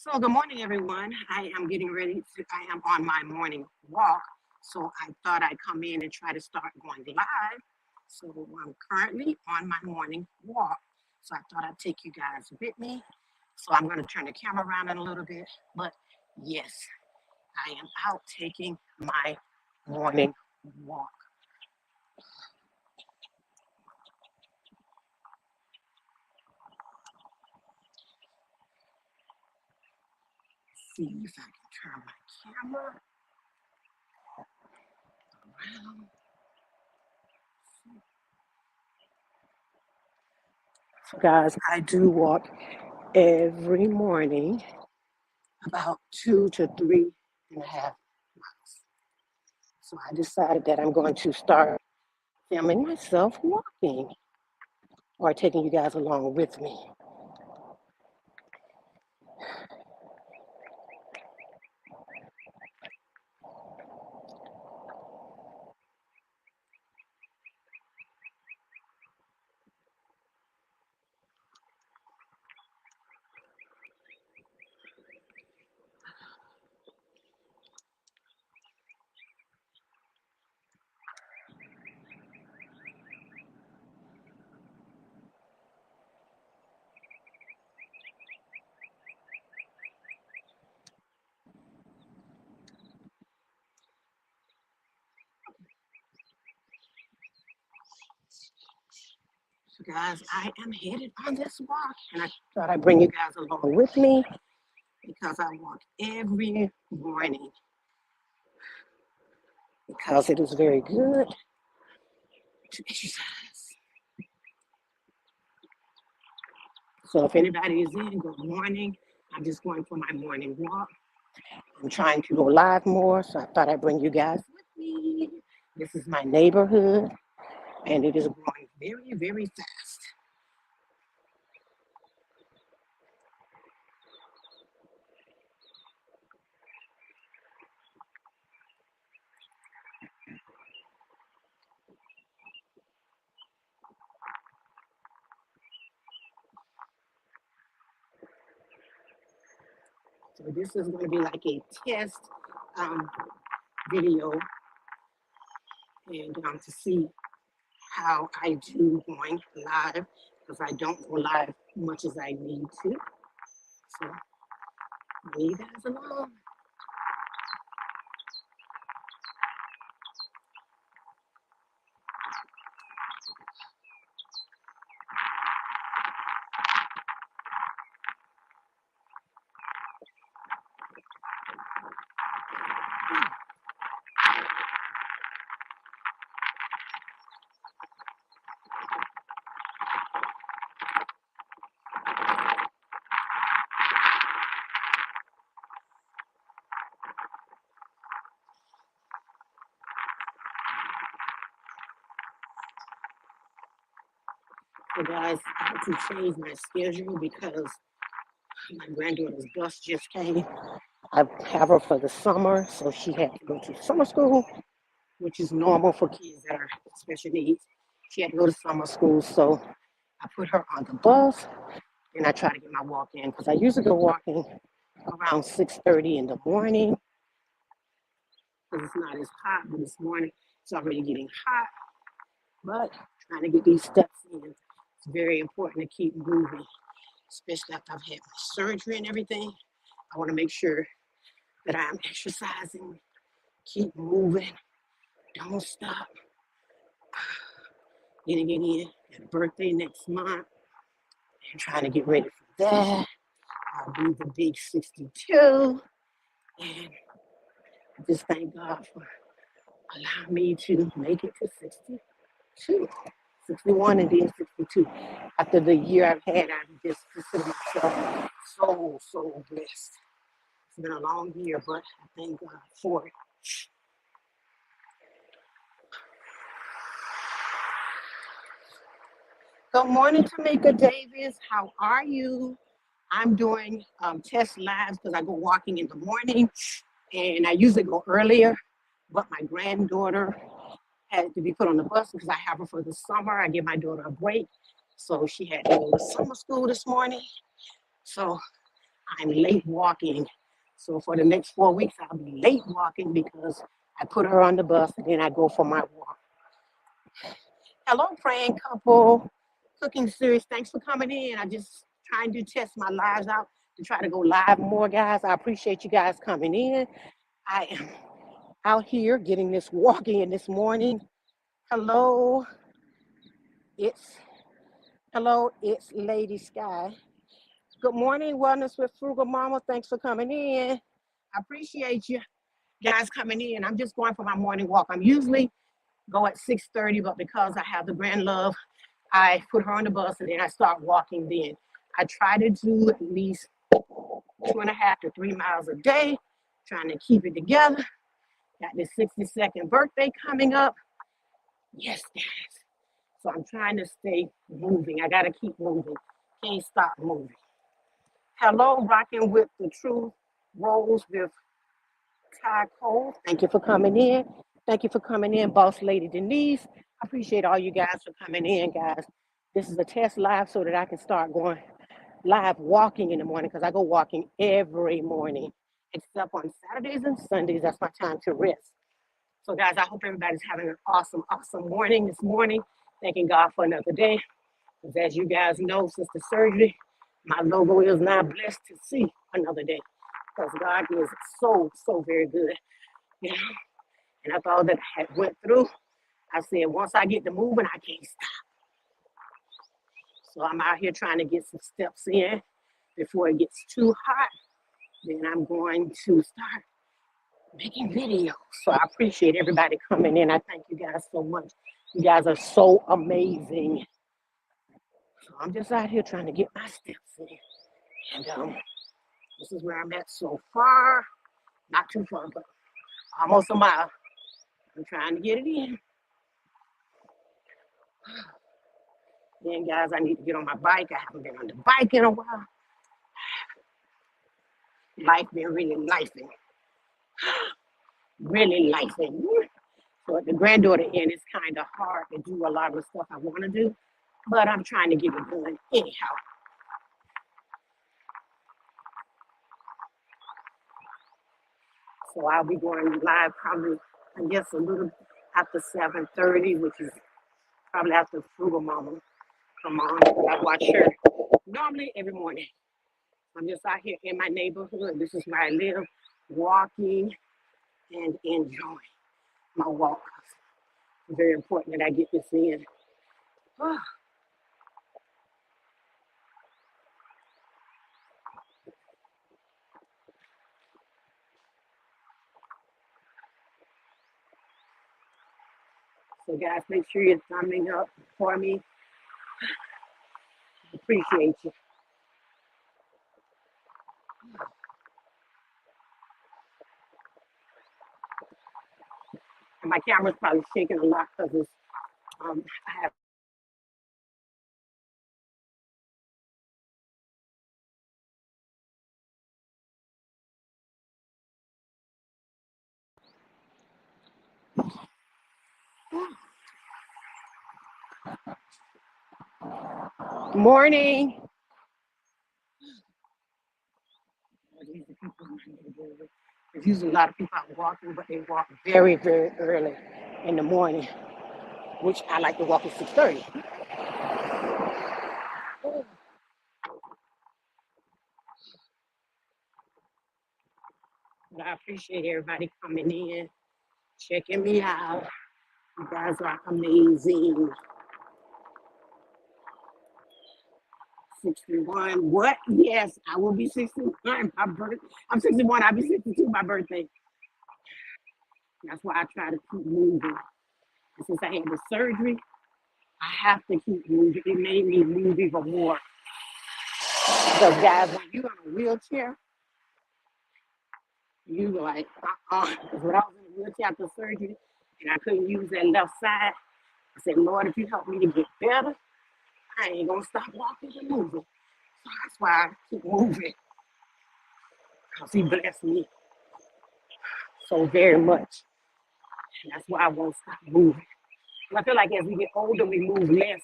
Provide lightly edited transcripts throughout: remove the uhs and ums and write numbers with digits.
So good morning, everyone. I am getting ready to, I am on my morning walk. So I thought I'd come in and try to start going live. So I'm currently on my morning walk. So I thought I'd take you guys with me. So I'm going to turn the camera around in a little bit. But yes, I am out taking my morning walk. See if I can turn my camera around. So guys, I do walk every morning about 2 to 3.5 miles. So I decided that I'm going to start filming myself walking or taking you guys along with me. So guys, I am headed on this walk and I thought I'd bring you guys along with me because I walk every morning because it is very good to exercise. So if anybody is in, good morning. I'm just going for my morning walk. I'm trying to go live more, so I thought I'd bring you guys with me. This is my neighborhood, and it is growing very, very fast. So this is going to be like a test um, video, and to see how I do going live, because I don't go live much as I need to. So bring you guys along. So guys, I had to change my schedule because my granddaughter's bus just came. I have her for the summer, so she had to go to summer school, which is normal for kids that are special needs. She had to go to summer school, so I put her on the bus and I try to get my walk in because I usually go walking around 6:30 in the morning because it's not as hot, but this morning it's already getting hot. But trying to get these steps in, it's very important to keep moving, especially after I've had my surgery and everything. I want to make sure that I'm exercising, keep moving, don't stop. Getting it in. Got a birthday next month and trying to get ready for that. I'll be the big 62. And I just thank God for allowing me to make it to 62. 61 and then 62. After the year I've had, I just consider myself so blessed. It's been a long year, but I thank God for it. Good morning, Tamika Davis. How are you? I'm doing test lives because I go walking in the morning and I usually go earlier, but my granddaughter had to be put on the bus because I have her for the summer. I give my daughter a break. So she had to go to summer school this morning. So I'm late walking. So for the next 4 weeks, I'll be late walking because I put her on the bus and then I go for my walk. Hello, praying couple, cooking series. Thanks for coming in. I just trying to test my lives out to try to go live more, guys. I appreciate you guys coming in. I am out here getting this walking in this morning. Hello, it's it's Lady Sky. Good morning, Wellness with Frugal Mama. Thanks for coming in. I appreciate you guys coming in. I'm just going for my morning walk. I'm usually go at 6:30, but because I have the grand love, I put her on the bus and then I start walking then. I try to do at least 2.5 to 3 miles a day, trying to keep it together. Got this 62nd birthday coming up. Yes, guys. So I'm trying to stay moving. I got to keep moving. Can't stop moving. Hello, rocking with the truth. Rose with Ty Cole. Thank you for coming in. Thank you for coming in, Boss Lady Denise. I appreciate all you guys for coming in, guys. This is a test live so that I can start going live walking in the morning because I go walking every morning, except on Saturdays and Sundays. That's my time to rest. So, guys, I hope everybody's having an awesome, awesome morning this morning. Thanking God for another day. Because as you guys know, since the surgery, my logo is now blessed to see another day. Because God is so, so very good. You know? And after all that I had went through, I said, once I get to moving, I can't stop. So I'm out here trying to get some steps in before it gets too hot. Then I'm going to start making videos. So I appreciate everybody coming in. I thank you guys so much. You guys are so amazing. So I'm just out here trying to get my steps in. And this is where I'm at so far. Not too far, but almost a mile. I'm trying to get it in. Then, guys, I need to get on my bike. I haven't been on the bike in a while. Life been really lifing. Really lifing. So at the granddaughter end, it's kind of hard to do a lot of the stuff I want to do, but I'm trying to get it done anyhow. So I'll be going live probably, I guess, a little after 7:30, which is probably after Frugal Mama come on. I watch her normally every morning. I'm just out here in my neighborhood. This is where I live, walking and enjoying my walk. It's very important that I get this in. Oh. So guys, make sure you're thumbing up for me. Appreciate you. And my camera's probably shaking a lot because it's I have morning. There's usually a lot of people out walking, but they walk very, very early in the morning, which I like to walk at 6:30. But I appreciate everybody coming in, checking me out. You guys are amazing. 61. What? Yes, I will be 61. I'm 61. I'll be 62 my birthday. That's why I try to keep moving. And since I had the surgery, I have to keep moving. It made me move even more. Because guys, when you're in a wheelchair, you like, Because when I was in a wheelchair after surgery and I couldn't use that left side, I said, Lord, if you help me to get better, I ain't gonna stop walking and moving. So that's why I keep moving. Because he blessed me so very much. And that's why I won't stop moving. And I feel like as we get older, we move less.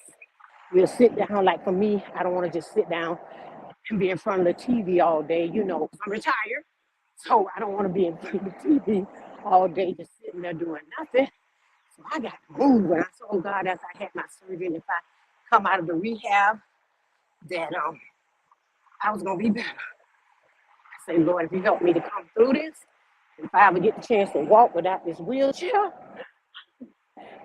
We'll sit down. Like for me, I don't want to just sit down and be in front of the TV all day, because I'm retired. So I don't want to be in front of the TV all day just sitting there doing nothing. So I got to move. And I told God after I had my surgery, and if I come out of the rehab, that I was going to be better. I say, Lord, if you help me to come through this, if I ever get the chance to walk without this wheelchair,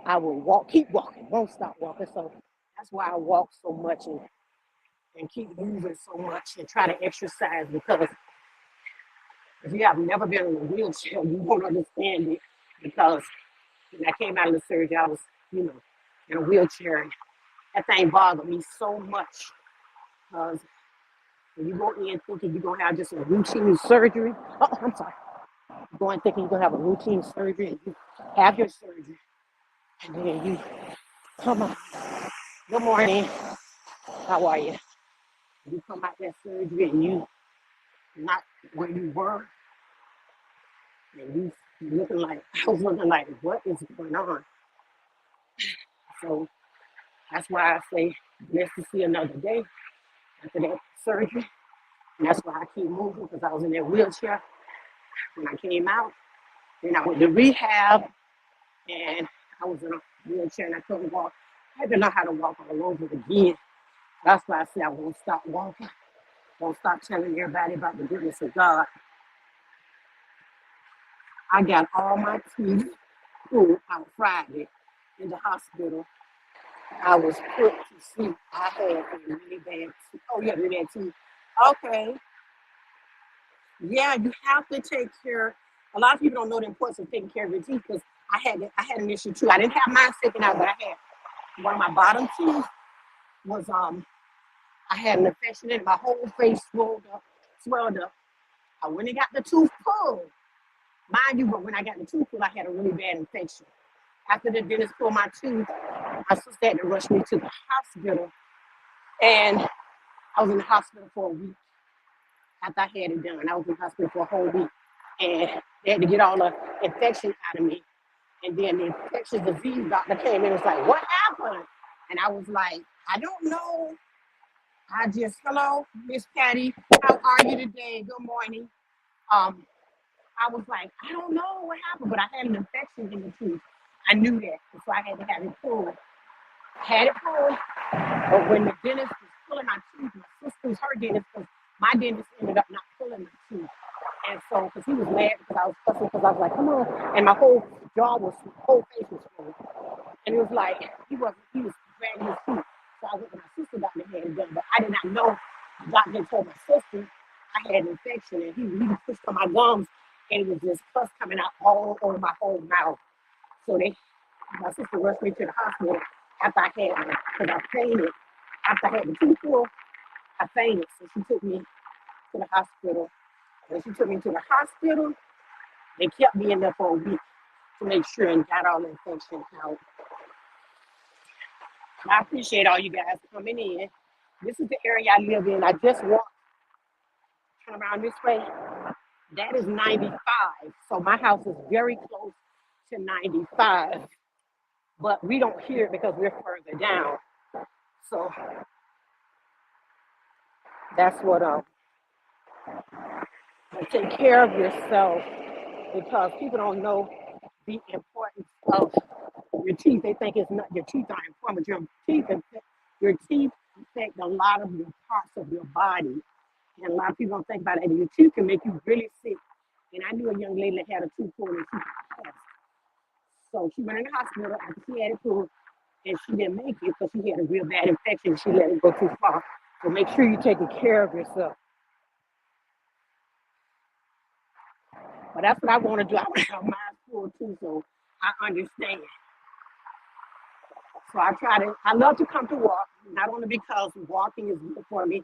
I will walk, keep walking, won't stop walking. So that's why I walk so much and keep moving so much and try to exercise, because if you have never been in a wheelchair, you won't understand it. Because when I came out of the surgery, I was, in a wheelchair. And that thing bothered me so much. Because when you go in thinking you're going to have just a routine surgery, oh, I'm sorry. You go in thinking you're going to have a routine surgery, and you have your surgery. And then you come out. Good morning. How are you? You come out that surgery and you not where you were. And you looking like, I was looking like, what is going on? So that's why I say, blessed to see another day after that surgery. And that's why I keep moving, because I was in that wheelchair when I came out. Then I went to rehab, and I was in a wheelchair and I couldn't walk. I had to learn how to walk all over again. That's why I say I won't stop walking. Won't stop telling everybody about the goodness of God. I got all my teeth pulled out Friday in the hospital. I was put to sleep. I had a really bad teeth. Oh, yeah, really bad teeth. Okay. Yeah, you have to take care. A lot of people don't know the importance of taking care of your teeth, because I had an issue too. I didn't have mine taken out, but I had one of my bottom teeth was I had an infection in it. My whole face swelled up. I went and got the tooth pulled. Mind you, but when I got the tooth pulled, I had a really bad infection. After the dentist pulled my tooth, my sister had to rush me to the hospital, and I was in the hospital for a week. After I had it done, I was in the hospital for a whole week, and they had to get all the infection out of me. And then the infectious disease doctor came in and was like, "What happened?" And I was like, "I don't know. I just, hello, Miss Patty, how are you today? Good morning." I was like, "I don't know what happened, but I had an infection in the tooth. I knew that, so I had to have it pulled. I had it pulled, but when the dentist was pulling my tooth, my sister's her dentist, because my dentist ended up not pulling my tooth. And so, because he was mad because I was fussing, because I was like, come on. And my whole whole face was full. And it was like, he was dragging his teeth. So I went to my sister doctor and had it done, but I did not know. The doctor had told my sister I had an infection, and he pushed on my gums, and it was just pus coming out all over my whole mouth. So my sister rushed me to the hospital after I had it, because I fainted. After I had the tooth pulled, I fainted. So she took me to the hospital. When she took me to the hospital, they kept me in there for a week to make sure and got all the infection out. And I appreciate all you guys coming in. This is the area I live in. I just walked, turn around this way. That is 95. So my house is very close to 95. But we don't hear it because we're further down. So that's what take care of yourself, because people don't know the importance of your teeth. They think it's not your teeth are important, but your teeth affect a lot of your parts of your body. And a lot of people don't think about it. And your teeth can make you really sick. And I knew a young lady that had a tooth pulled and she passed. So she went in the hospital after she had it pulled, and she didn't make it because she had a real bad infection. She let it go too far. So make sure you're taking care of yourself. But that's what I want to do. I want to have mine pulled too, so I understand. So I love to come to walk, not only because walking is good for me,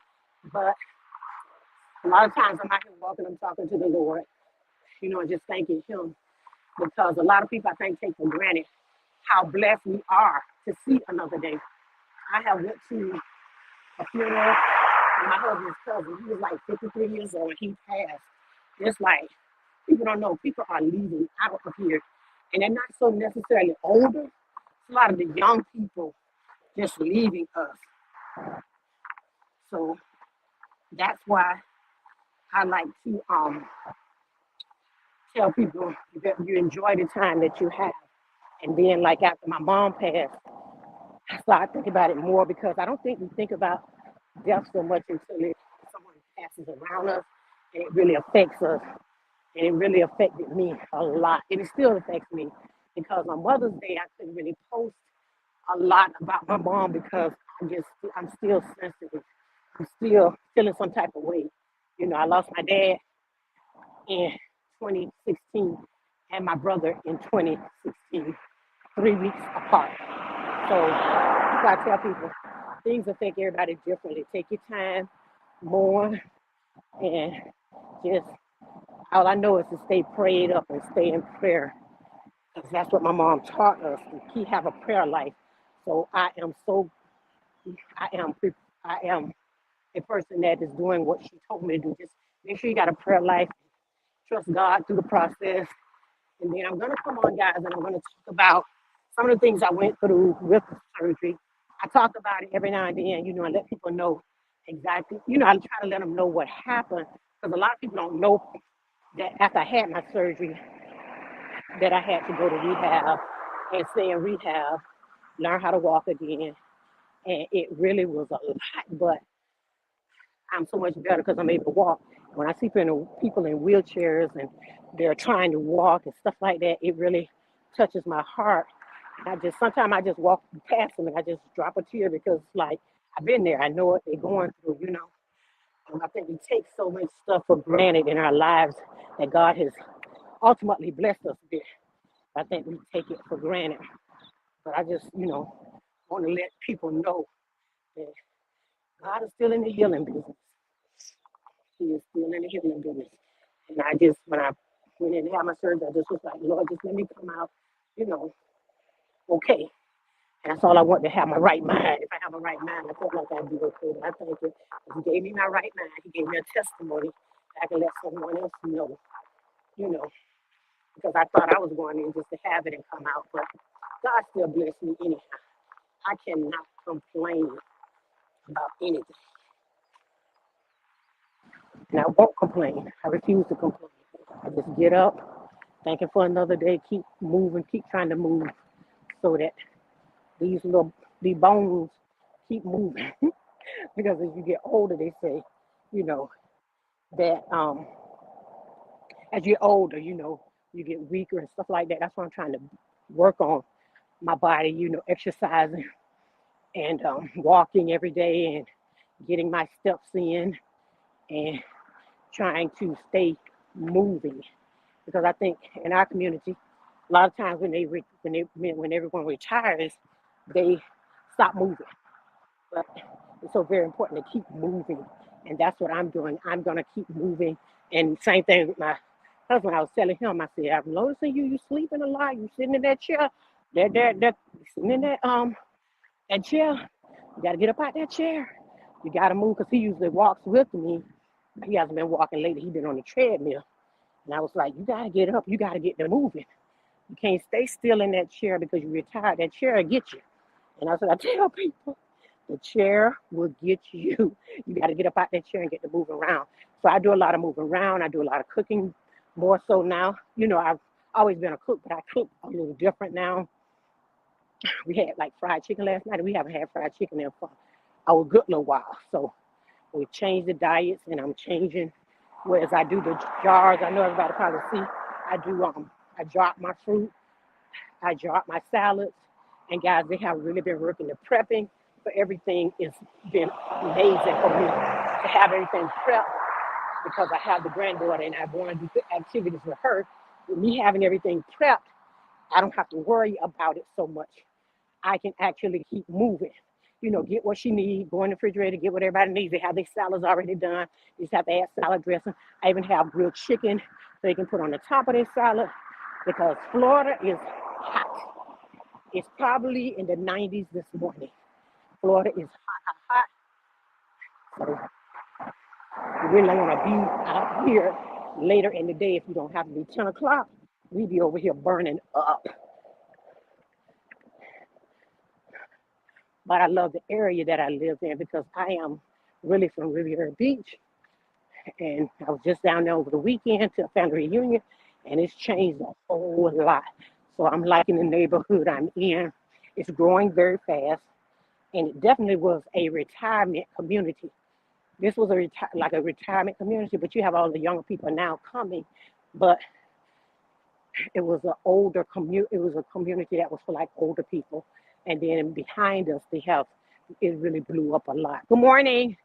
but a lot of times I'm out here walking, I'm talking to the Lord, and just thanking Him. Because a lot of people, I think, take for granted how blessed we are to see another day. I have went to a funeral for my husband's cousin. He was like 53 years old and he passed. It's like, people don't know, people are leaving out of here. And they're not so necessarily older. It's a lot of the young people just leaving us. So That's why I like to tell people that you enjoy the time that you have. And then, like after my mom passed, I started thinking about it more because I don't think we think about death so much until someone passes around us and it really affects us. And it really affected me a lot. And it still affects me because on Mother's Day, I couldn't really post a lot about my mom because I'm still sensitive. I'm still feeling some type of way. You know, I lost my dad in 2016 and my brother in 2016, 3 weeks apart. So, I tell people things affect everybody differently. Take your time, mourn, and just all I know is to stay prayed up and stay in prayer. Because that's what my mom taught us to keep have a prayer life. So I am I am a person that is doing what she told me to do. Just make sure you got a prayer life, trust God through the process. And then I'm gonna come on, guys, and I'm gonna talk about some of the things I went through with the surgery. I talk about it every now and then, you know, and let people know exactly. You know, I try to let them know what happened because a lot of people don't know that after I had my surgery, that I had to go to rehab and stay in rehab, learn how to walk again, and it really was a lot. But I'm so much better because I'm able to walk. When I see people in wheelchairs and they're trying to walk and stuff like that, it really touches my heart. And sometimes I just walk past them and I just drop a tear because like I've been there. I know what they're going through, you know. And I think we take so much stuff for granted in our lives that God has ultimately blessed us with. I think we take it for granted. But I just, you know, want to let people know that God is still in the healing business. He is still in the healing business. And when I went in to have my surgery, I just was like, Lord, just let me come out, you know, okay. And that's all I want to have my right mind. If I have a right mind, I feel like I'd be okay. But I thank you. He gave me my right mind. He gave me a testimony that I can let someone else know, you know, because I thought I was going in just to have it and come out. But God still blessed me anyhow. I cannot complain about anything. And I won't complain. I refuse to complain. I just get up, thanking for another day, keep moving, keep trying to move so that these bones keep moving. Because as you get older, they say, you know, that as you're older, you know, you get weaker and stuff like that. That's why I'm trying to work on my body, you know, exercising and walking every day and getting my steps in and trying to stay moving. Because I think in our community, a lot of times when everyone retires, they stop moving. But it's so very important to keep moving, and that's what I'm doing. I'm gonna keep moving. And same thing with my husband. I was telling him, I said, I'm noticing you sleeping a lot. You sitting in that chair, that sitting in that chair. You gotta get up out that chair. You gotta move because he usually walks with me. He hasn't been walking lately. He's been on the treadmill. And I was like, you gotta get up. You gotta get to moving. You can't stay still in that chair because you're retired. That chair will get you. And that's what I tell people. The chair will get you. You got to get up out that chair and get to move around. So I do a lot of moving around. I do a lot of cooking more so now. You know, I've always been a cook, but I cook a little different now. We had like fried chicken last night, and we haven't had fried chicken in for a good little while. So we changed the diets, and I'm changing. Whereas I do the jars, I know everybody probably see. I drop my fruit, I drop my salads, and guys, they have really been working the prepping for everything. It's been amazing for me to have everything prepped because I have the granddaughter and I want to do activities with her. With me having everything prepped, I don't have to worry about it so much. I can actually keep moving. You know, get what she needs, go in the refrigerator, get what everybody needs. They have their salads already done. You just have to add salad dressing. I even have grilled chicken so they can put on the top of their salad because Florida is hot. It's probably in the 90s this morning. Florida is hot, hot, hot. So you really don't want to be out here later in the day if you don't have to be 10 o'clock. We be over here burning up. But I love the area that I live in because I am really from Riviera Beach. And I was just down there over the weekend to a family reunion, and it's changed a whole lot. So I'm liking the neighborhood I'm in. It's growing very fast, and it definitely was a retirement community. This was like a retirement community, but you have all the younger people now coming. But it was an older community. It was a community that was for like older people. And then behind us, they have it really blew up a lot. Good morning.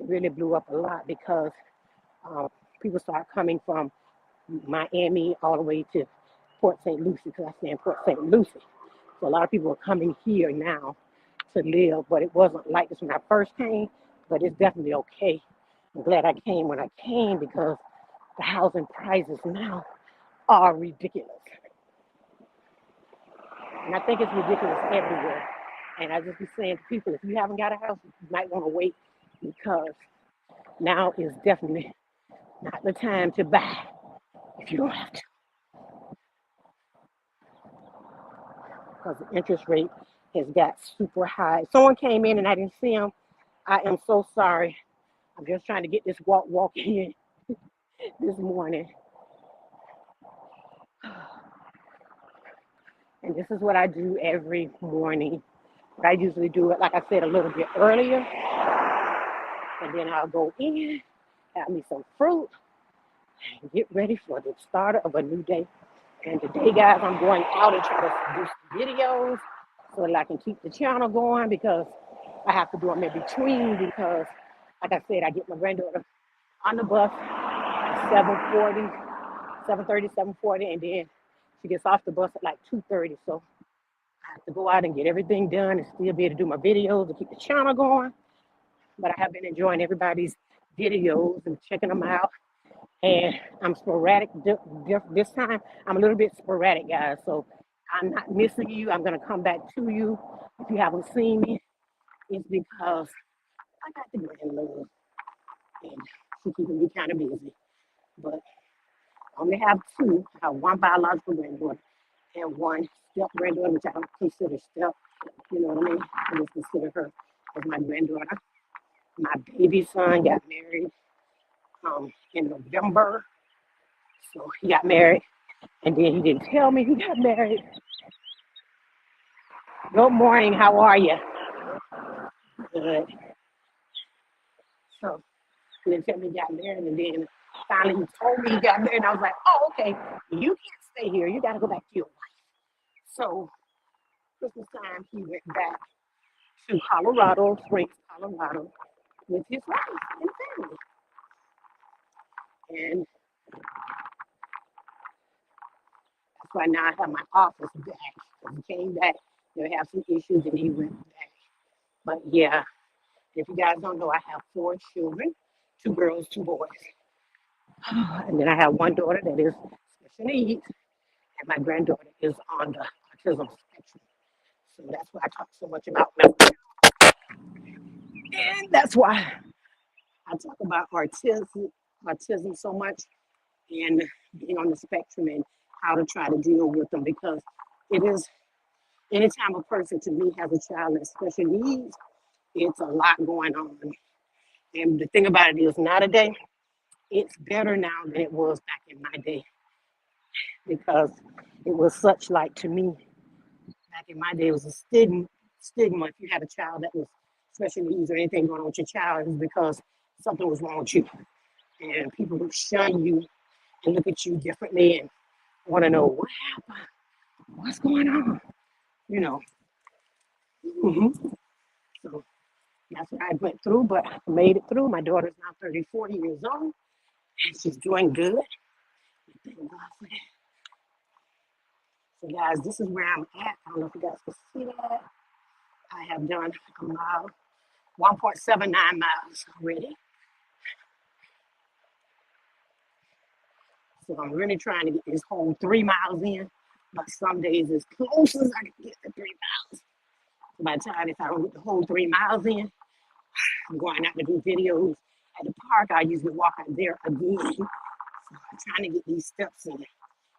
It really blew up a lot because um, people started coming from Miami all the way to Port St. Lucie because I stay in Port St. Lucie. So a lot of people are coming here now to live, but it wasn't like this when I first came. But it's definitely okay. I'm glad I came when I came because the housing prices now are ridiculous. And I think it's ridiculous everywhere. And I just be saying to people, if you haven't got a house, you might want to wait because now is definitely not the time to buy if you don't have to. Because the interest rate has got super high. Someone came in and I didn't see him. I am so sorry. I'm just trying to get this walk in this morning. And this is what I do every morning. But I usually do it, like I said, a little bit earlier. And then I'll go in, have me some fruit, and get ready for the start of a new day. And today, guys, I'm going out and try to do some videos so that I can keep the channel going because I have to do them in between because, like I said, I get my granddaughter on the bus at 7:40, 7:30, 7:40, and then she gets off the bus at like 2:30. So I have to go out and get everything done and still be able to do my videos to keep the channel going. But I have been enjoying everybody's videos and checking them out. And I'm sporadic this time. I'm a little bit sporadic, guys. So I'm not missing you. I'm gonna come back to you. If you haven't seen me, it's because I got the grandmother and she's keeping me kind of busy. But I only have two. I have one biological granddaughter and one step granddaughter, which I don't consider step. You know what I mean? I just consider her as my granddaughter. My baby son got married in November. So he got married, and then he didn't tell me he got married. Good morning, how are you? Good. So he didn't tell me he got married, and then finally he told me he got married, and I was like, oh, okay, you can't stay here. You got to go back to your wife. So Christmas time, he went back to Colorado Springs, Colorado, with his wife and family. And that's why now I have my office back. He came back, they have some issues, and he went back. But yeah, if you guys don't know, I have four children, two girls, two boys. And then I have one daughter that is special needs, and my granddaughter is on the autism spectrum. So that's why I talk so much about mental health. And that's why I talk about autism so much and being on the spectrum and how to try to deal with them because it is anytime a person to me has a child with special needs, it's a lot going on. And the thing about it is nowadays, it's better now than it was back in my day because it was such like to me back in my day it was a stigma if you had a child that was special needs or anything going on with your child it was because something was wrong with you and people would shun you and look at you differently and want to know what happened, what's going on, you know. hmm So that's what I went through, but I made it through. My daughter's now 34 years old and she's doing good. Thank God for that. So guys, this is where I'm at. I don't know if you guys can see that. I have done a mile, 1.79 miles already. So I'm really trying to get this whole 3 miles in, but some days as close as I can get to 3 miles. So by the time if I don't get the whole 3 miles in, I'm going out to do videos at the park. I usually walk out there again. So I'm trying to get these steps in.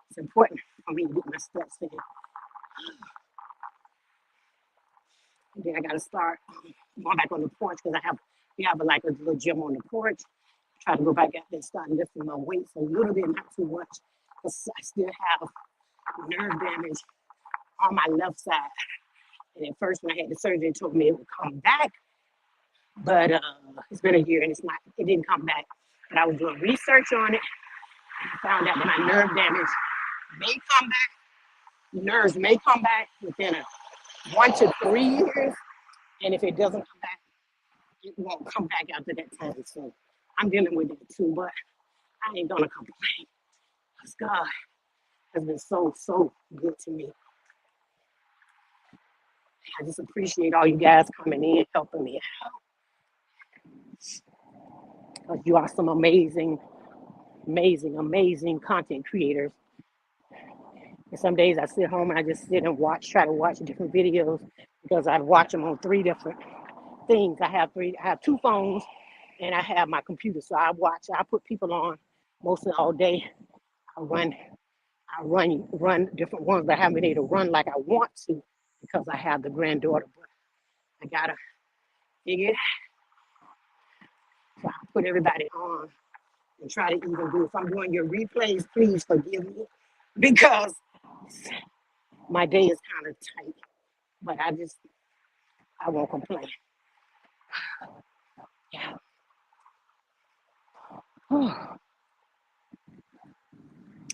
It's important for me to get my steps in. Then I gotta start going back on the porch because we have like a little gym on the porch. Try to go back out there and start lifting my weights a little bit, not too much, because I still have nerve damage on my left side. And at first, when I had the surgery, they told me it would come back, but it's been a year and it didn't come back. But I was doing research on it and I found out that my nerve damage may come back. Nerves may come back within 1 to 3 years, and if it doesn't come back, it won't come back after that time. So I'm dealing with it too, but I ain't gonna complain because God has been so good to me. I just appreciate all you guys coming in, helping me out. Because you are some amazing content creators. And some days I sit home and I just sit and try to watch different videos because I watch them on 3 different things. I have 2 phones and I have my computer. So I put people on mostly all day. I run different ones, but I haven't been able to run like I want to because I have the granddaughter. But I gotta figure it out. So I put everybody on and try to even do. If I'm doing your replays, please forgive me because my day is kind of tight. But I won't complain. Yeah.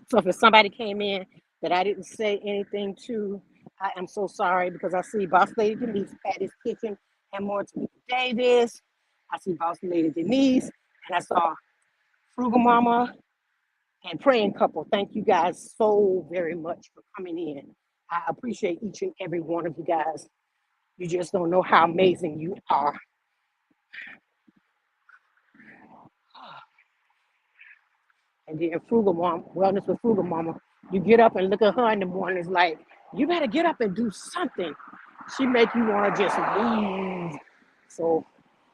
So if somebody came in that I didn't say anything to, I am so sorry because I see Boss Lady Denise, Patty's Kitchen, and more to Davis. I see Boss Lady Denise, and I saw Frugal Mama and Praying Couple. Thank you guys so very much for coming in. I appreciate each and every one of you guys. You just don't know how amazing you are. And then Frugal Mama, Wellness with Frugal Mama, you get up and look at her in the morning, it's like, you better get up and do something. She make you want to just move. So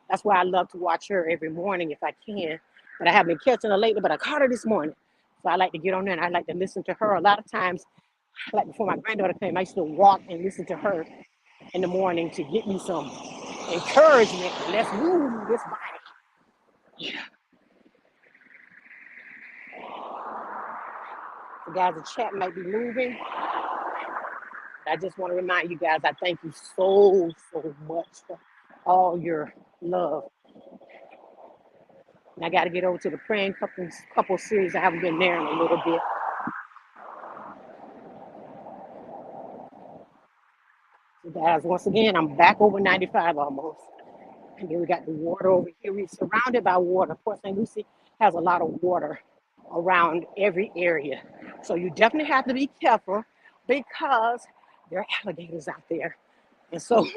that's why I love to watch her every morning if I can. But I haven't been catching her lately, but I caught her this morning. So I like to get on there and I like to listen to her. A lot of times, like before my granddaughter came, I used to walk and listen to her in the morning to get me some encouragement. Let's move this body. Yeah. The guys, the chat might be moving. I just want to remind you guys, I thank you so much for all your love. And I got to get over to the Praying Couple series. I haven't been there in a little bit. So guys, once again, I'm back over 95 almost. And then we got the water over here. We're surrounded by water. Port St. Lucie has a lot of water around every area. So you definitely have to be careful because there are alligators out there. And so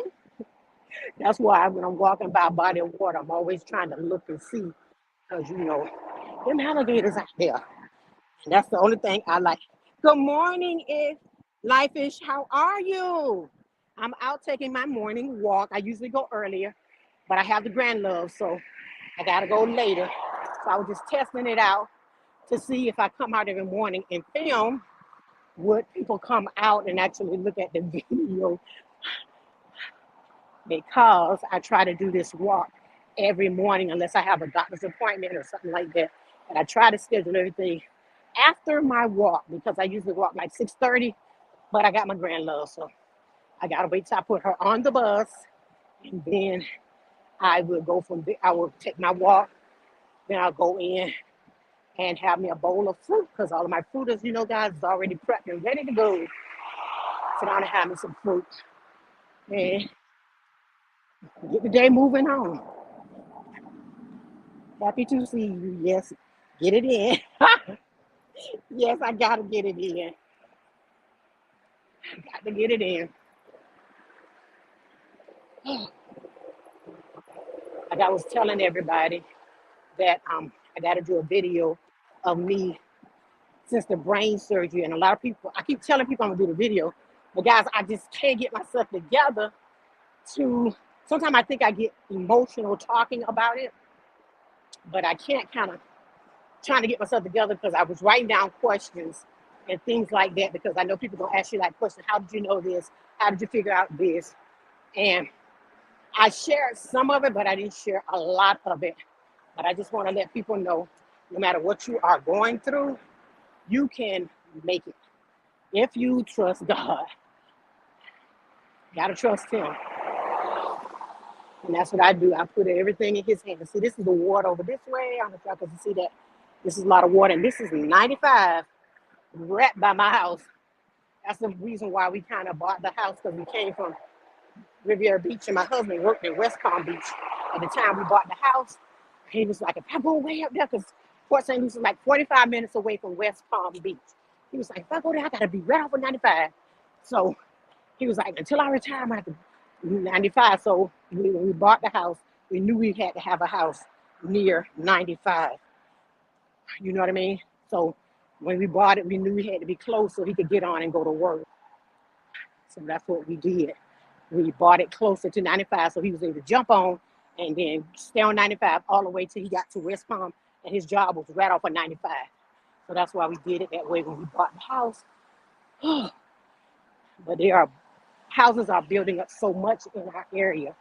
that's why when I'm walking by a body of water, I'm always trying to look and see because, you know, them alligators out there. And that's the only thing I like. Good morning, Life-ish. How are you? I'm out taking my morning walk. I usually go earlier, but I have the grand love, so I got to go later. So I was just testing it out to see if I come out every morning and film, would people come out and actually look at the video? Because I try to do this walk every morning unless I have a doctor's appointment or something like that. And I try to schedule everything after my walk because I usually walk like 6:30, but I got my grand love, so I gotta wait till I put her on the bus, and then I will go from there. I will take my walk, then I'll go in and have me a bowl of fruit because all of my fruit is, you know, guys, is already prepped and ready to go. Sit down and have me some fruit and get the day moving on. Happy to see you. Yes, get it in. Yes, I gotta get it in. I got to get it in. Like I was telling everybody that I got to do a video of me since the brain surgery. And a lot of people, I keep telling people I'm going to do the video. But guys, I just can't get myself together to, sometimes I think I get emotional talking about it. But I can't kind of trying to get myself together because I was writing down questions and things like that because I know people going to ask you like questions. How did you know this? How did you figure out this? And I shared some of it, but I didn't share a lot of it. But I just want to let people know, no matter what you are going through, you can make it. If you trust God, you gotta trust Him. And that's what I do. I put everything in His hands. See, this is the water over this way. I don't know if y'all can see that. This is a lot of water. And this is 95 right by my house. That's the reason why we kind of bought the house, because we came from Riviera Beach and my husband worked in West Palm Beach. At the time we bought the house, he was like, if I go way up there, because Port St. Lucie is like 45 minutes away from West Palm Beach. He was like, if I go there, I got to be right off of 95. So he was like, until I retire, I'm going to have to do 95. So when we bought the house, we knew we had to have a house near 95. You know what I mean? So when we bought it, we knew we had to be close so he could get on and go to work. So that's what we did. We bought it closer to 95, so he was able to jump on and then stay on 95 all the way till he got to West Palm, and his job was right off of 95. So that's why we did it that way when we bought the house. But houses are building up so much in our area.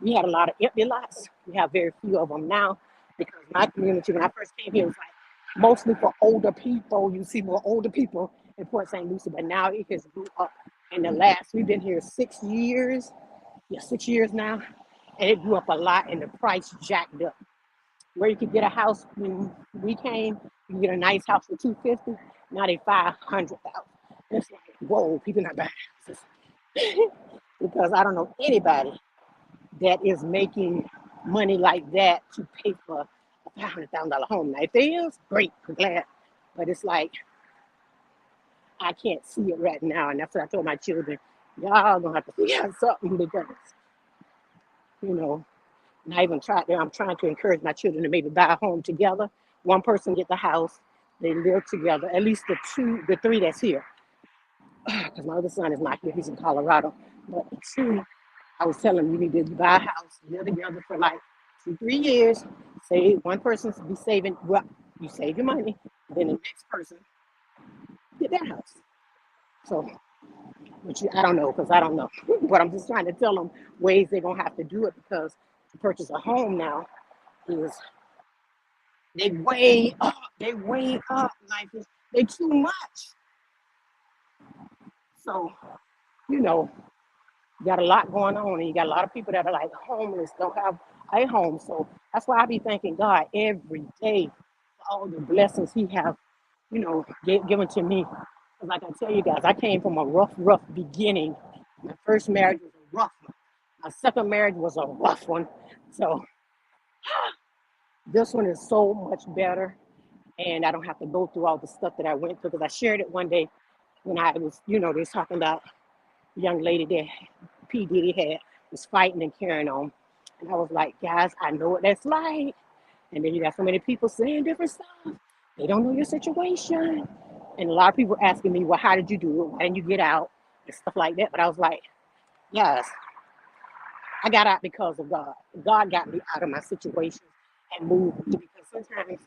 We had a lot of empty lots. We have very few of them now because my community, when I first came here, was like mostly for older people. You see more older people in Port St. Lucie, but now it has grew up in the last, we've been here 6 years. Yeah, 6 years now. And it grew up a lot and the price jacked up. Where you could get a house when we came, you get a nice house for 250, now they 500,000. It's like, whoa, people not buying houses. Because I don't know anybody that is making money like that to pay for a $500,000 home. Now, if there is, great, I'm glad. But it's like, I can't see it right now. And that's what I told my children. Y'all gonna have to figure out something because, you know, and I even tried there. I'm trying to encourage my children to maybe buy a home together. One person get the house, they live together. At least the three that's here. Because my other son is not here; he's in Colorado. But the two, I was telling them you need to buy a house, live together for like 2, 3 years. Say one person be saving. Well, you save your money, then the next person get their house. So, I don't know because I don't know. But I'm just trying to tell them ways they're gonna have to do it because to purchase a home now is they way up. They way up. Like they too much. So, you know, you got a lot going on, and you got a lot of people that are like homeless, don't have a home. So that's why I be thanking God every day for all the blessings He have, given to me. Because like I tell you guys, I came from a rough beginning. My first marriage was a rough one. My second marriage was a rough one. So this one is so much better, and I don't have to go through all the stuff that I went through. Because I shared it one day when I was, they was talking about the young lady that P. Diddy had was fighting and carrying on. And I was like, guys, I know what that's like. And then you got so many people saying different stuff. They don't know your situation. And a lot of people asking me, well, how did you do it? Why didn't you get out? And stuff like that. But I was like, yes, I got out because of God. God got me out of my situation and moved me. Because sometimes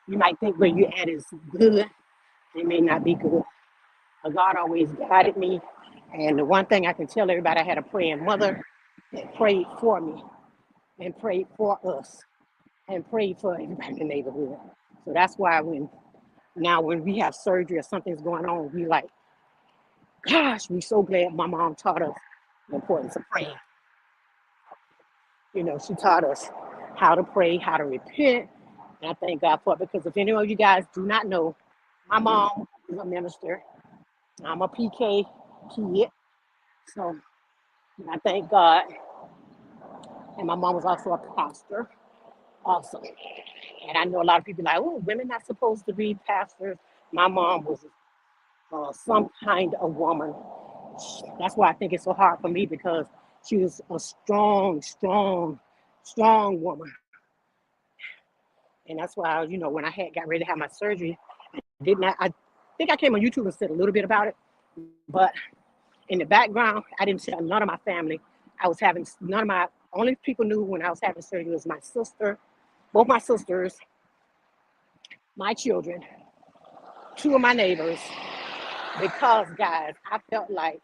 you might think where you're at is good. It may not be good. But God always guided me. And the one thing I can tell everybody, I had a praying mother that prayed for me and prayed for us and prayed for everybody in the neighborhood. So that's why when we have surgery or something's going on, we like, gosh, we so glad my mom taught us the importance of praying. She taught us how to pray, how to repent. And I thank God for it because if any of you guys do not know, my mom is a minister. I'm a PK kid. So I thank God. And my mom was also a pastor, also. And I know a lot of people like, oh, women not supposed to be pastors. My mom was some kind of woman. That's why I think it's so hard for me because she was a strong woman. And that's why, when I got ready to have my surgery, I think I came on YouTube and said a little bit about it. But in the background, I didn't tell none of my family. Only people knew when I was having surgery was my sister, both my sisters, my children, two of my neighbors, because guys, I felt like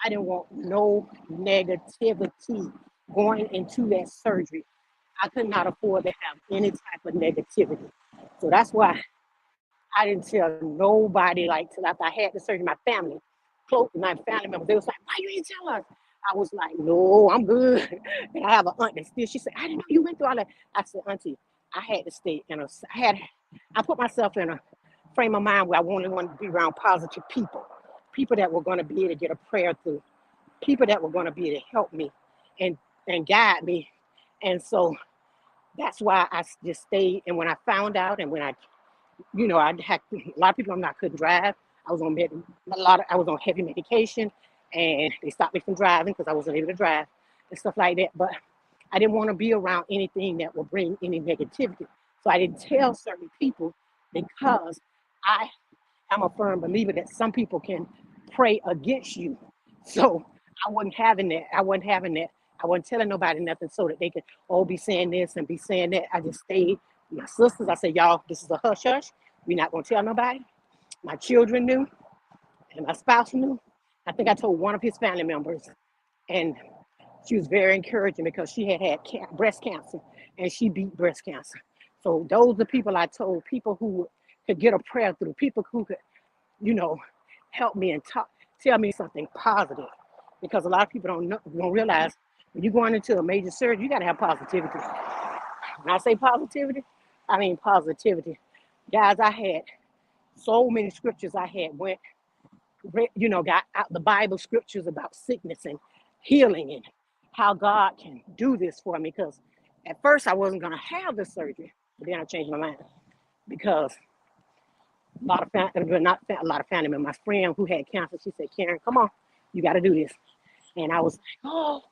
I didn't want no negativity going into that surgery. I could not afford to have any type of negativity. So that's why I didn't tell nobody like till after I had the surgery. My family, close my family members, they was like, "Why you didn't tell us?" I was like, "No, I'm good." And I have an aunt that still. She said, "I didn't know you went through all that." I said, "Auntie, I had to stay in a. I put myself in a frame of mind where I only wanted to be around positive people, people that were going to be able to get a prayer through, people that were going to be able to help me, and guide me." And so that's why I just stayed. And when I found out, and when I had a lot of people I couldn't drive. I was on I was on heavy medication, and they stopped me from driving because I wasn't able to drive and stuff like that. But I didn't want to be around anything that would bring any negativity. So I didn't tell certain people because I am a firm believer that some people can pray against you. So I wasn't having that. I wasn't having that. I wasn't telling nobody nothing so that they could all be saying this and be saying that. I just stayed. My sisters, I said, y'all, this is a hush hush. We're not gonna tell nobody. My children knew, and my spouse knew. I think I told one of his family members, and she was very encouraging because she had breast cancer, and she beat breast cancer. So those are the people I told, people who could get a prayer through, people who could, you know, help me and tell me something positive. Because a lot of people don't realize when you're going into a major surgery, you got to have positivity. When I say positivity, I mean positivity. Guys, I had so many scriptures I had got out the Bible scriptures about sickness and healing and how God can do this for me. Because at first I wasn't going to have the surgery, but then I changed my mind because a lot of family, not a lot of family, but my friend who had cancer, she said, "Karen, come on, you got to do this." And I was like, "Oh,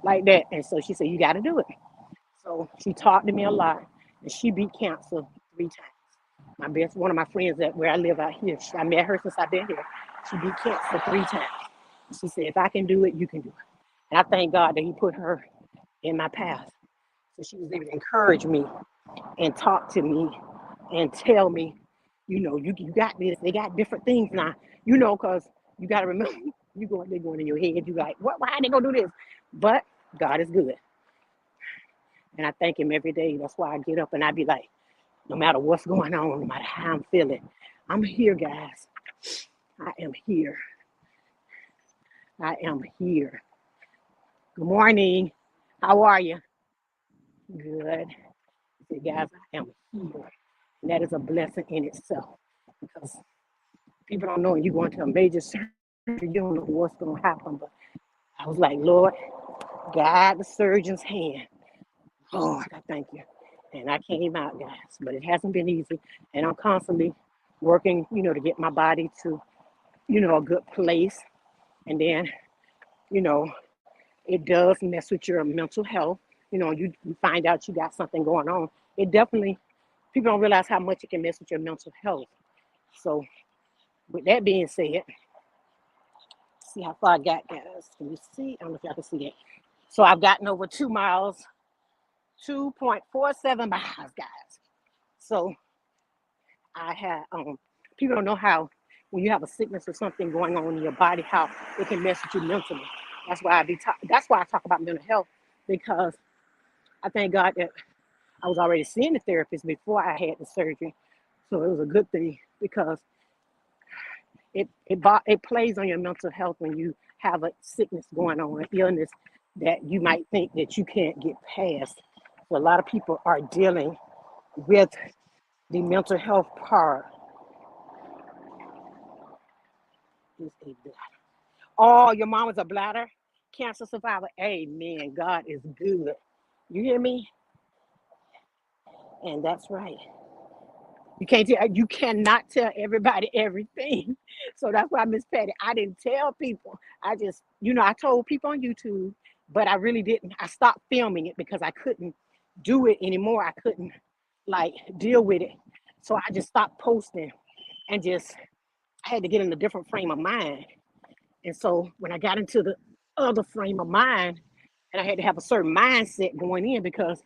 like that." And so she said, "You got to do it." So she talked to me a lot, and she beat cancer 3 times. One of my friends that where I live out here, I met her since I've been here. She beat cancer 3 times. She said, "If I can do it, you can do it." And I thank God that He put her in my path, so she was able to encourage me and talk to me and tell me, you got this. They got different things now, because you got to remember, they're going in your head. You like, what? Why are they gonna do this? But God is good, and I thank Him every day. That's why I get up and I be like, no matter what's going on, no matter how I'm feeling, I'm here, guys. I am here. I am here. Good morning. How are you? Good. I said, guys, I am here. And that is a blessing in itself because people don't know when you go into a major surgery, you don't know what's going to happen. But I was like, Lord, guide the surgeon's hand. Lord, I thank you. And I came out, guys, but it hasn't been easy. And I'm constantly working, to get my body to, a good place. And then, you know, it does mess with your mental health. You find out you got something going on. It definitely, people don't realize how much it can mess with your mental health. So, with that being said, see how far I got, guys. Can you see? I don't know if y'all can see that. So, I've gotten over 2 miles, 2.47 miles, guys. So, I had, people don't know how, when you have a sickness or something going on in your body, how it can mess with you mentally. That's why I talk about mental health, because I thank God that I was already seeing the therapist before I had the surgery. So it was a good thing because it plays on your mental health when you have a sickness going on, an illness that you might think that you can't get past. So a lot of people are dealing with the mental health part. Oh, your mom was a bladder cancer survivor. Amen. God is good. You hear me? And that's right. You cannot tell everybody everything. So that's why, Miss Patty, I didn't tell people. I just, I told people on YouTube, but I really didn't. I stopped filming it because I couldn't do it anymore. I couldn't like deal with it. So I just stopped posting and just I had to get in a different frame of mind. And so when I got into the other frame of mind, and I had to have a certain mindset going in because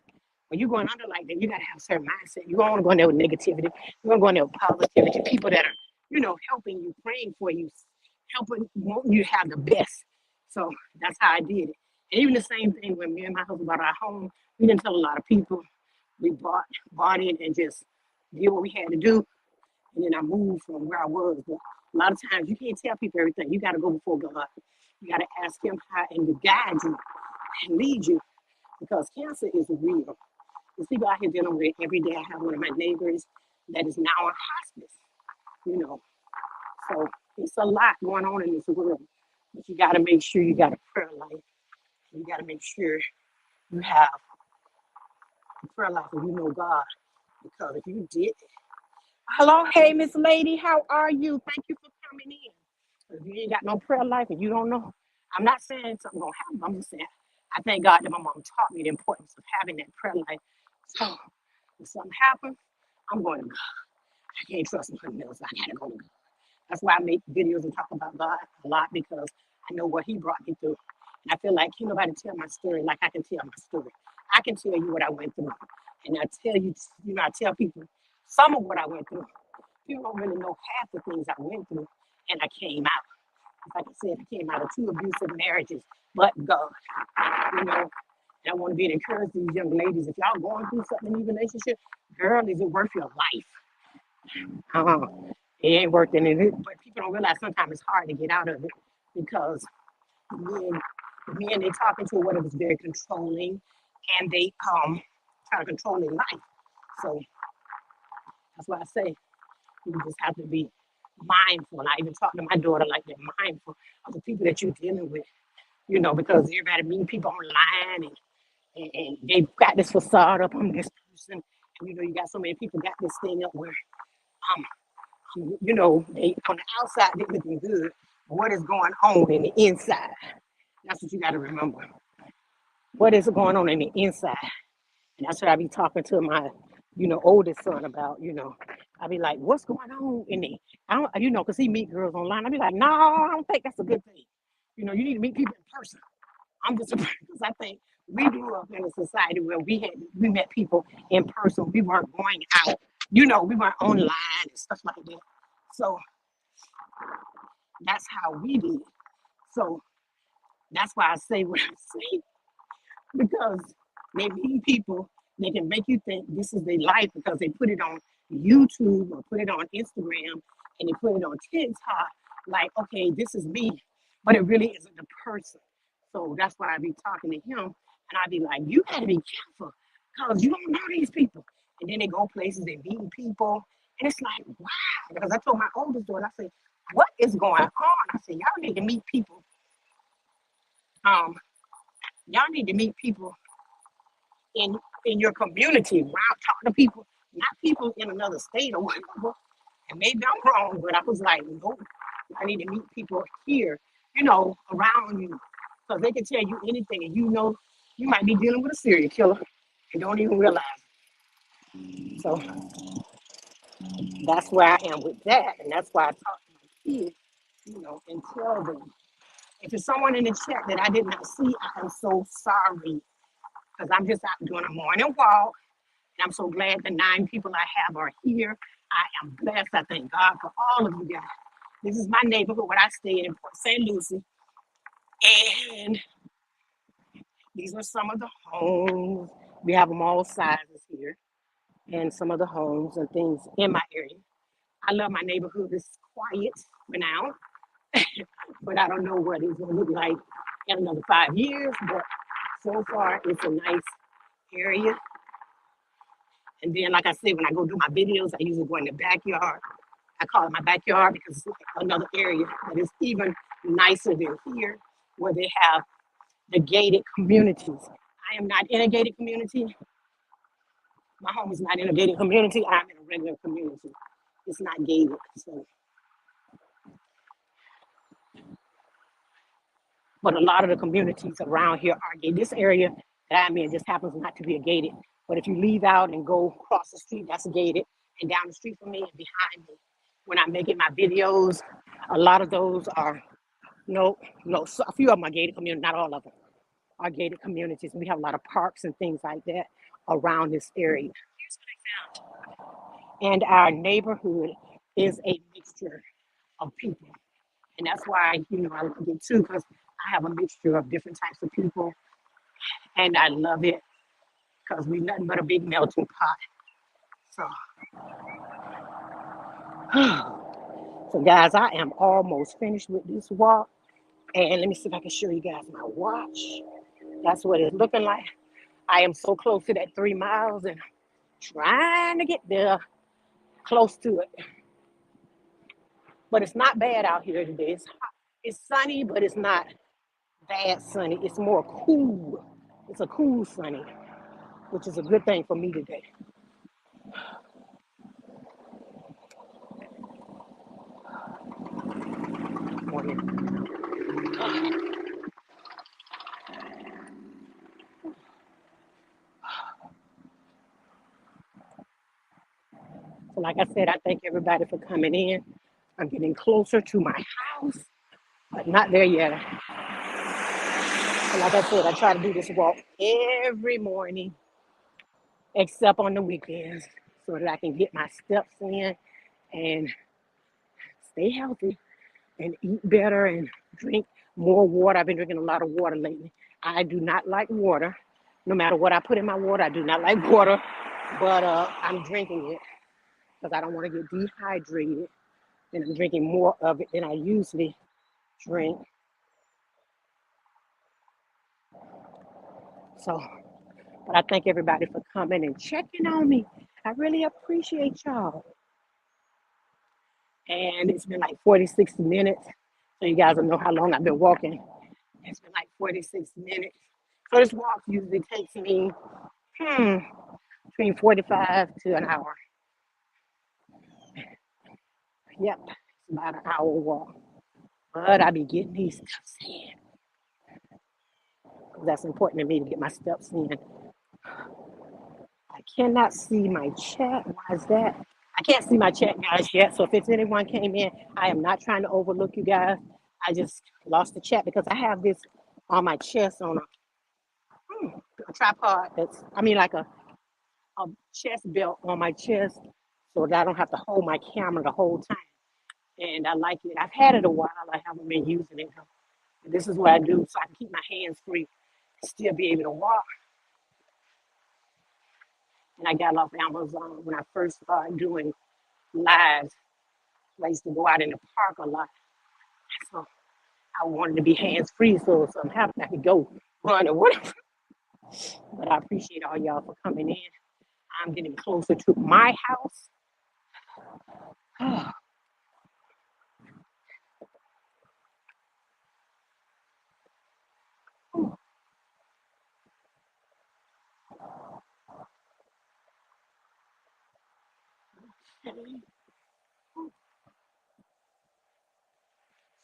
when you're going under like that, you got to have a certain mindset. You don't want to go in there with negativity. You want to go in there with positivity. People that are, helping you, praying for you, helping, wanting you to have the best. So that's how I did it. And even the same thing when me and my husband bought our home, we didn't tell a lot of people. We bought it and just did what we had to do. And then I moved from where I was. But a lot of times you can't tell people everything. You got to go before God. You got to ask Him how and to guide you and lead you because cancer is real. There's people out here dealing with it every day. I have one of my neighbors that is now on hospice, you know. So it's a lot going on in this world. But you got to make sure you got a prayer life. You got to make sure you have a prayer life and you know God. Because if you did, hello, hey, Miss Lady, how are you? Thank you for coming in. If you ain't got no prayer life and you don't know, I'm not saying something gonna happen. I'm just saying I thank God that my mom taught me the importance of having that prayer life. So if something happens, I'm going to God. I can't trust nothing else. I gotta go to God. That's why I make videos and talk about God a lot because I know what He brought me through. And I feel like can't nobody tell my story like I can tell my story. I can tell you what I went through. And I tell you, I tell people some of what I went through. People don't really know half the things I went through. And I came out. Like I said, I came out of 2 abusive marriages, but God, you know. And I want to be an encouragement to these young ladies. If y'all going through something in your relationship, girl, is it worth your life? Uh-huh. It ain't working, but people don't realize sometimes it's hard to get out of it because the men they talk into what it was very controlling, and they try to control their life. So that's why I say you just have to be mindful. And I even talk to my daughter like they're mindful of the people that you're dealing with, because everybody meet people online and they've got this facade up on this person. And you got so many people got this thing up where they on the outside they looking good. But what is going on in the inside? That's what you got to remember. What is going on in the inside? And that's what I be talking to my, oldest son about. I be like, what's going on in the? I don't, because he meet girls online. I be like, no, I don't think that's a good thing. You need to meet people in person. I'm just because I think we grew up in a society where we met people in person. We weren't going out. We weren't online and stuff like that. So that's how we did. So that's why I say what I say because they meet people. They can make you think this is their life because they put it on YouTube or put it on Instagram and they put it on TikTok. Like, okay, this is me, but it really isn't the person. So that's why I be talking to him, and I be like, you gotta be careful because you don't know these people. And then they go places, they meet people, and it's like, wow. Because I told my oldest daughter, I said, what is going on? I said, y'all need to meet people. Um, y'all need to meet people in your community. Wow, talk to people, not people in another state or whatever. And maybe I'm wrong, but I was like, nope, I need to meet people here, around you. Because they can tell you anything and you might be dealing with a serial killer and don't even realize it. So that's where I am with that. And that's why I talk to my kids, and tell them. If there's someone in the chat that I did not see, I am so sorry. Because I'm just out doing a morning walk. And I'm so glad the 9 people I have are here. I am blessed. I thank God for all of you guys. This is my neighborhood where I stay in Port St. Lucie. And these are some of the homes. We have them all sizes here. And some of the homes and things in my area. I love my neighborhood. It's quiet for now. But I don't know what it's going to look like in another 5 years. But so far, it's a nice area. And then, like I said, when I go do my videos, I usually go in the backyard. I call it my backyard because it's another area that is even nicer than here, where they have the gated communities. I am not in a gated community. My home is not in a gated community. I'm in a regular community. It's not gated. So, but a lot of the communities around here are gated. This area that I'm in just happens not to be a gated. But if you leave out and go across the street, that's gated. And down the street from me and behind me, when I'm making my videos, a lot of those are so a few of them are gated communities, not all of them are gated communities. We have a lot of parks and things like that around this area. Here's what I found. And our neighborhood is a mixture of people. And that's why, I like it too, because I have a mixture of different types of people, and I love it because we nothing but a big melting pot. So, so guys, I am almost finished with this walk. And let me see if I can show you guys my watch. That's what it's looking like. I am so close to that 3 miles and trying to get there, close to it. But it's not bad out here today. It's sunny, but it's not bad sunny. It's more cool. It's a cool sunny, which is a good thing for me today. Morning. So like I said, I thank everybody for coming in. I'm getting closer to my house, but not there yet. So like I said, I try to do this walk every morning, except on the weekends, so that I can get my steps in and stay healthy and eat better and drink more water. I've been drinking a lot of water lately. I do not like water. No matter what I put in my water, I do not like water, but I'm drinking it because I don't want to get dehydrated, and I'm drinking more of it than I usually drink. So, but I thank everybody for coming and checking on me. I really appreciate y'all. And it's been like 46 minutes. So you guys will know how long I've been walking. It's been like 46 minutes. So this walk usually takes me between 45 to an hour. Yep, it's about an hour walk. But I be getting these steps in. That's important to me to get my steps in. I cannot see my chat. Why is that? I can't see my chat guys yet. So if it's anyone came in, I am not trying to overlook you guys. I just lost the chat because I have this on my chest on a tripod. I mean, like a chest belt on my chest so that I don't have to hold my camera the whole time. And I like it. I've had it a while. I haven't been using it. And this is what I do so I can keep my hands free, still be able to walk. And I got it off Amazon when I first started doing lives. I used to go out in the park a lot. So I wanted to be hands free so if something happened, I could go run or whatever. But I appreciate all y'all for coming in. I'm getting closer to my house.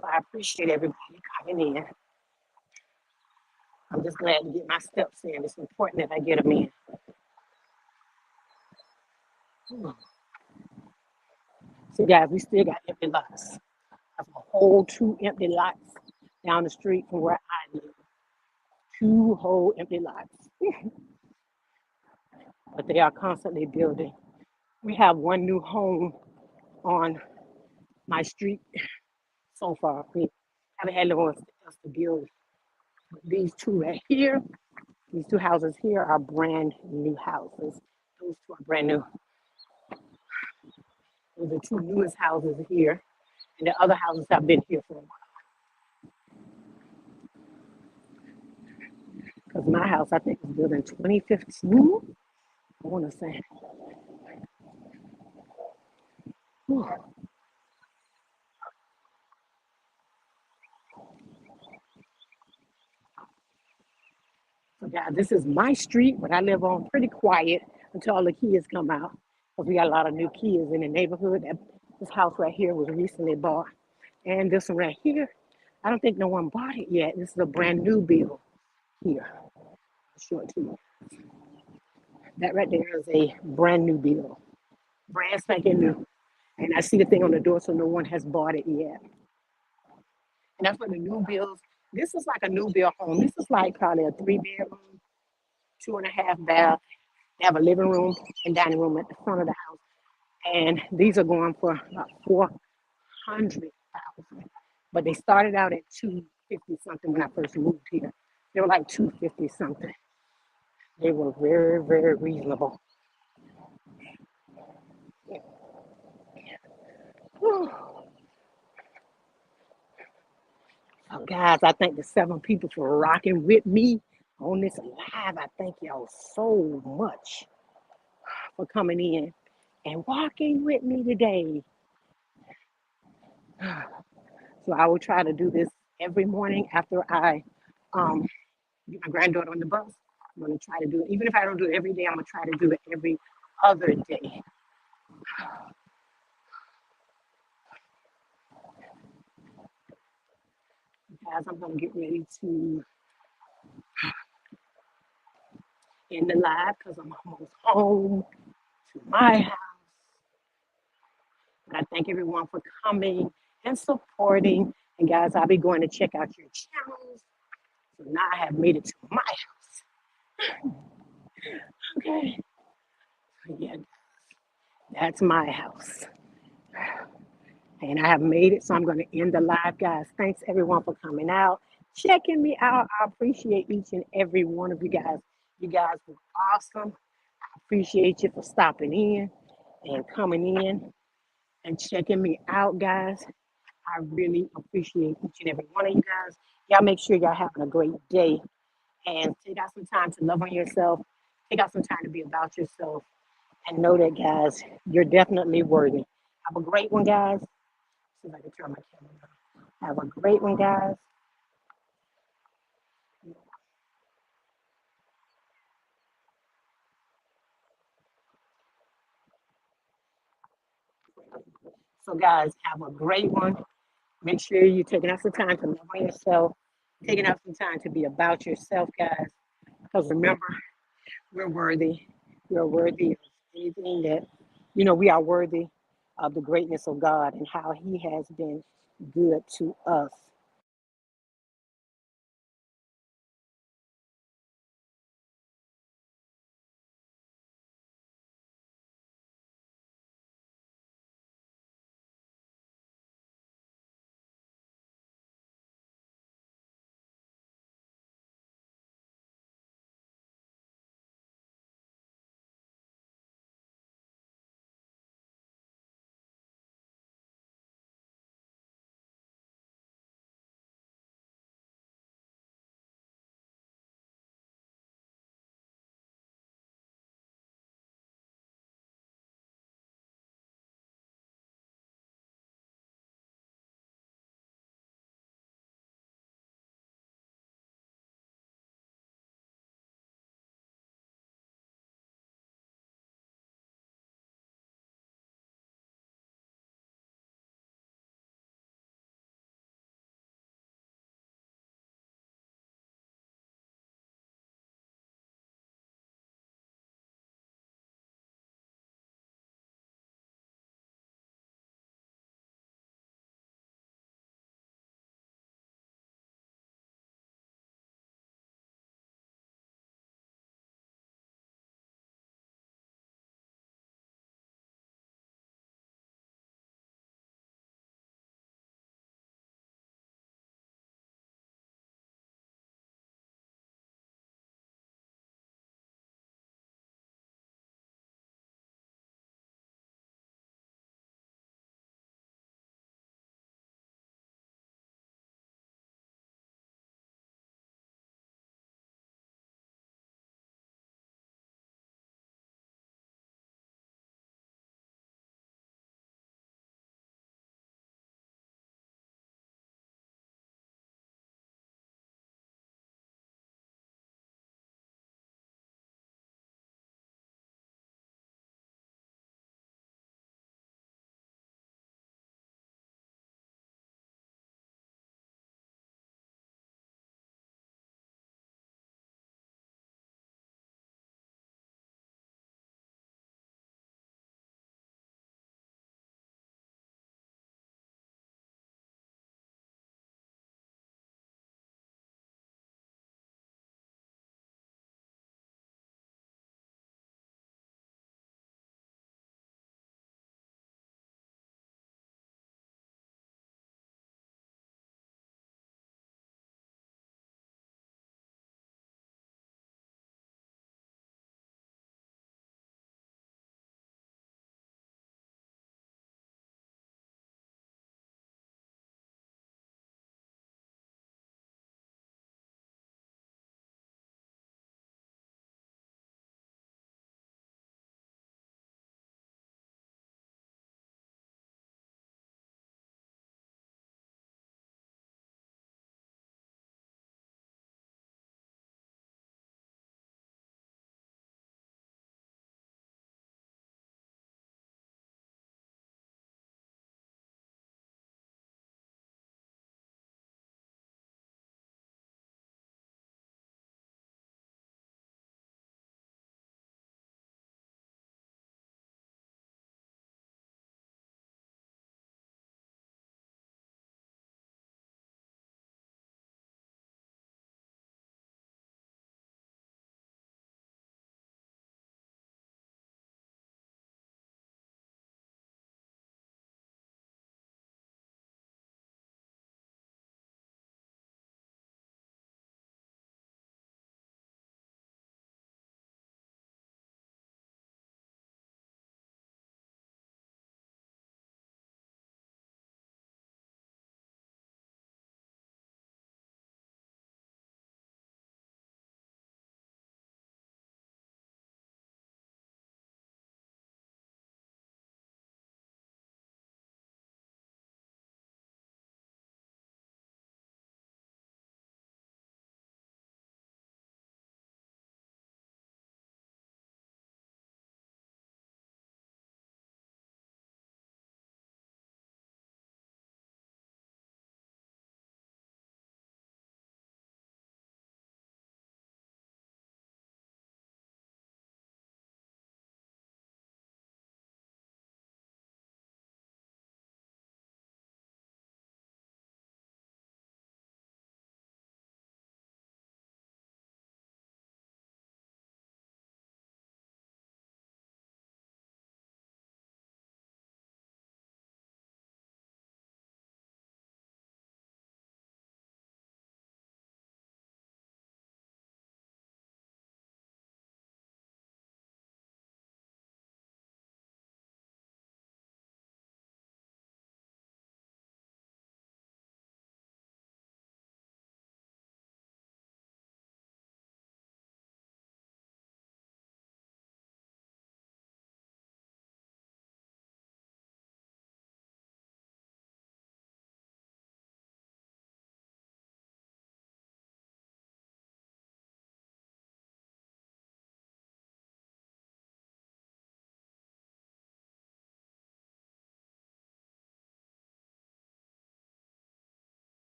So I appreciate everybody coming in. I'm just glad to get my steps in. It's important that I get them in. So guys, we still got empty lots. That's a whole 2 empty lots down the street from where I live. 2 whole empty lots. But they are constantly building. We have one new home on my street so far. We haven't had no one else to build. These two right here, these two houses here are brand new houses. Those two are brand new. Those are two newest houses here. And the other houses have been here for a while. Because my house, I think, was built in 2015. I want to say. Whew. So, guys, this is my street, what I live on, pretty quiet until all the kids come out. Because we got a lot of new kids in the neighborhood. This house right here was recently bought. And this one right here, I don't think no one bought it yet. This is a brand new build here. I'll show it to you. That right there is a brand new build. Brand spanking new. And I see the thing on the door, so no one has bought it yet. And that's what the new builds. This is like a new build home. This is like probably a 3 bedroom, 2.5 bath. They have a living room and dining room at the front of the house. And these are going for about 400,000. but they started out at 250 something when I first moved here. They were like 250 something. They were very, very reasonable. So guys, I thank the 7 people for rocking with me on this live. I thank y'all so much for coming in and walking with me today. So I will try to do this every morning after I um, get my granddaughter on the bus. I'm gonna try to do it. Even if I don't do it every day, I'm gonna try to do it every other day. Guys, I'm gonna get ready to end the live because I'm almost home to my house. But I thank everyone for coming and supporting. And guys, I'll be going to check out your channels. So now I have made it to my house. Okay. Yeah, that's my house. And I have made it, so I'm going to end the live, guys. Thanks everyone for coming out, checking me out. I appreciate each and every one of you guys. You guys were awesome. I appreciate you for stopping in and coming in and checking me out, guys. I really appreciate each and every one of you guys. Y'all make sure y'all having a great day and take out some time to love on yourself. Take out some time to be about yourself and know that, guys, you're definitely worthy. Have a great one, guys. See if I can turn my camera on. Have a great one, guys. So, guys, have a great one. Make sure you're taking out some time to love on yourself, taking out some time to be about yourself, guys. Because remember, we're worthy. We're worthy of anything that, we are worthy of the greatness of God and how He has been good to us.